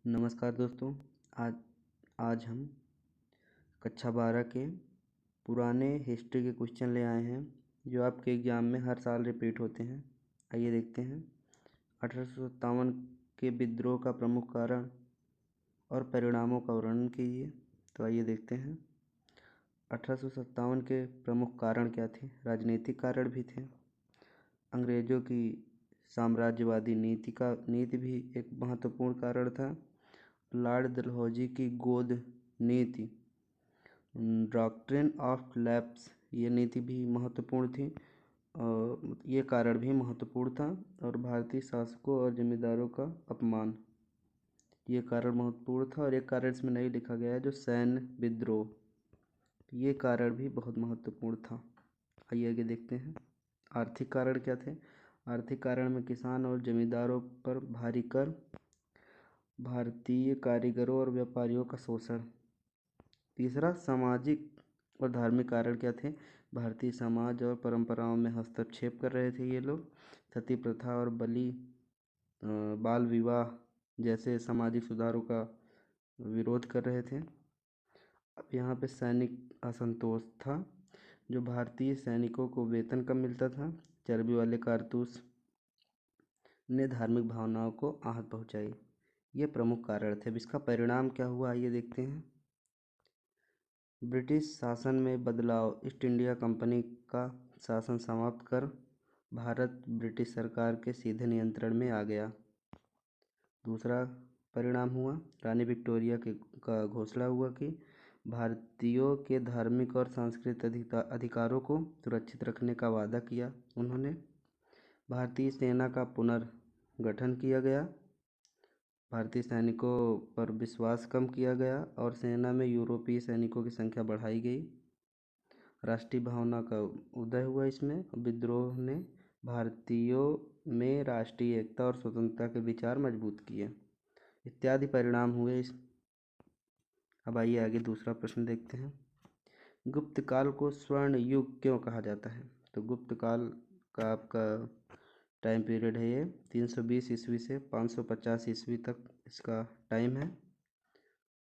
नमस्कार दोस्तों। आज आज हम कक्षा 12 के पुराने हिस्ट्री के क्वेश्चन ले आए हैं जो आपके एग्ज़ाम में हर साल रिपीट होते हैं। आइए देखते हैं। 1857 के विद्रोह का प्रमुख कारण और परिणामों का वर्णन कीजिए। तो आइए देखते हैं। 1857 के प्रमुख कारण क्या थे? राजनीतिक कारण भी थे। अंग्रेज़ों की साम्राज्यवादी नीति भी एक महत्वपूर्ण कारण था। लॉर्ड डलहौजी की गोद नीति, डॉक्ट्रिन ऑफ लैप्स, ये नीति भी महत्वपूर्ण थी और ये कारण भी महत्वपूर्ण था। और भारतीय शासकों और जमींदारों का अपमान, ये कारण महत्वपूर्ण था। और एक कारण इसमें नहीं लिखा गया है जो सैन्य विद्रोह, ये कारण भी बहुत महत्वपूर्ण था। आइए आगे देखते हैं। आर्थिक कारण क्या थे? आर्थिक कारण में किसान और जमींदारों पर भारी कर, भारतीय कारीगरों और व्यापारियों का शोषण। तीसरा, सामाजिक और धार्मिक कारण क्या थे? भारतीय समाज और परंपराओं में हस्तक्षेप कर रहे थे ये लोग। सती प्रथा और बाल विवाह जैसे सामाजिक सुधारों का विरोध कर रहे थे। अब यहाँ पे सैनिक असंतोष था, जो भारतीय सैनिकों को वेतन कम मिलता था। चर्बी वाले कारतूस ने धार्मिक भावनाओं को आहत पहुंचाई। ये प्रमुख कारण थे। अब इसका परिणाम क्या हुआ आइए देखते हैं। ब्रिटिश शासन में बदलाव। ईस्ट इंडिया कंपनी का शासन समाप्त कर भारत ब्रिटिश सरकार के सीधे नियंत्रण में आ गया। दूसरा परिणाम हुआ, रानी विक्टोरिया का घोषणा हुआ कि भारतीयों के धार्मिक और सांस्कृतिक अधिकारों को सुरक्षित रखने का वादा किया उन्होंने। भारतीय सेना का पुनर्गठन किया गया। भारतीय सैनिकों पर विश्वास कम किया गया और सेना में यूरोपीय सैनिकों की संख्या बढ़ाई गई। राष्ट्रीय भावना का उदय हुआ। इसमें विद्रोह ने भारतीयों में राष्ट्रीय एकता और स्वतंत्रता के विचार मजबूत किए, इत्यादि परिणाम हुए। अब आइए आगे दूसरा प्रश्न देखते हैं। गुप्त काल को स्वर्ण युग क्यों कहा जाता है? तो गुप्त काल का आपका टाइम पीरियड है ये 320 ईस्वी से 550 ईस्वी तक इसका टाइम है।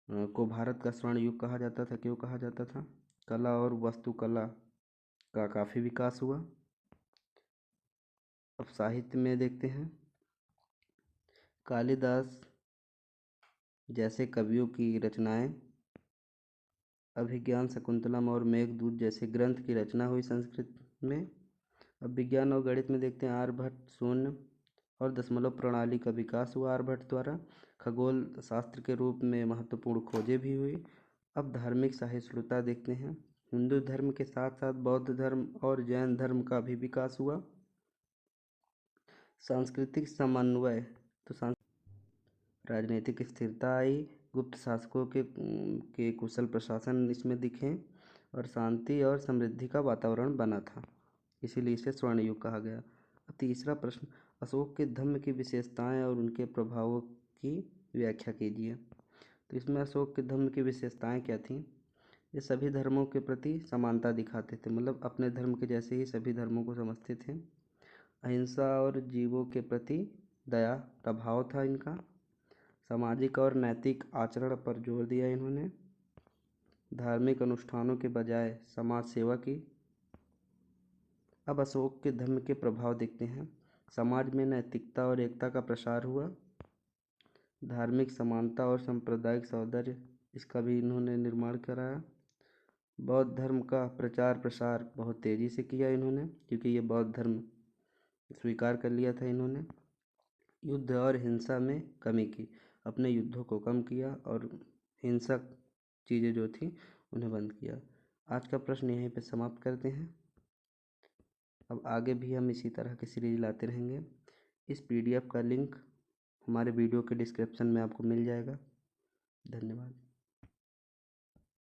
को भारत का स्वर्ण युग कहा जाता था। क्यों कहा जाता था? कला और वास्तुकला का काफ़ी विकास हुआ। अब साहित्य में देखते हैं। कालिदास जैसे कवियों की रचनाएं, अभिज्ञान शकुंतलम और मेघदूत जैसे ग्रंथ की रचना हुई संस्कृत में। अब विज्ञान और गणित में देखते हैं। आर्यभट्ट शून्य और दशमलव प्रणाली का विकास हुआ आर्यभट्ट द्वारा। खगोल शास्त्र के रूप में महत्वपूर्ण खोजें भी हुई। अब धार्मिक सहिष्णुता देखते हैं। हिंदू धर्म के साथ साथ बौद्ध धर्म और जैन धर्म का भी विकास हुआ। सांस्कृतिक समन्वय, तो राजनीतिक स्थिरता आई। गुप्त शासकों के कुशल प्रशासन इसमें दिखे और शांति और समृद्धि का वातावरण बना था, इसीलिए इसे स्वर्ण युग कहा गया। तीसरा प्रश्न, अशोक के धम्म की विशेषताएं और उनके प्रभावों की व्याख्या कीजिए। तो इसमें अशोक के धम्म की विशेषताएं क्या थीं? ये सभी धर्मों के प्रति समानता दिखाते थे, मतलब अपने धर्म के जैसे ही सभी धर्मों को समझते थे। अहिंसा और जीवों के प्रति दया का भाव था इनका। सामाजिक और नैतिक आचरण पर जोर दिया इन्होंने। धार्मिक अनुष्ठानों के बजाय समाज सेवा की। अब अशोक के धर्म के प्रभाव देखते हैं। समाज में नैतिकता और एकता का प्रसार हुआ। धार्मिक समानता और सांप्रदायिक सौहार्द, इसका भी इन्होंने निर्माण कराया। बौद्ध धर्म का प्रचार प्रसार बहुत तेज़ी से किया इन्होंने, क्योंकि ये बौद्ध धर्म स्वीकार कर लिया था इन्होंने। युद्ध और हिंसा में कमी की, अपने युद्धों को कम किया और हिंसक चीज़ें जो थी उन्हें बंद किया। आज का प्रश्न यहीं पे समाप्त करते हैं। अब आगे भी हम इसी तरह की सीरीज लाते रहेंगे। इस पीडीएफ का लिंक हमारे वीडियो के डिस्क्रिप्शन में आपको मिल जाएगा। धन्यवाद।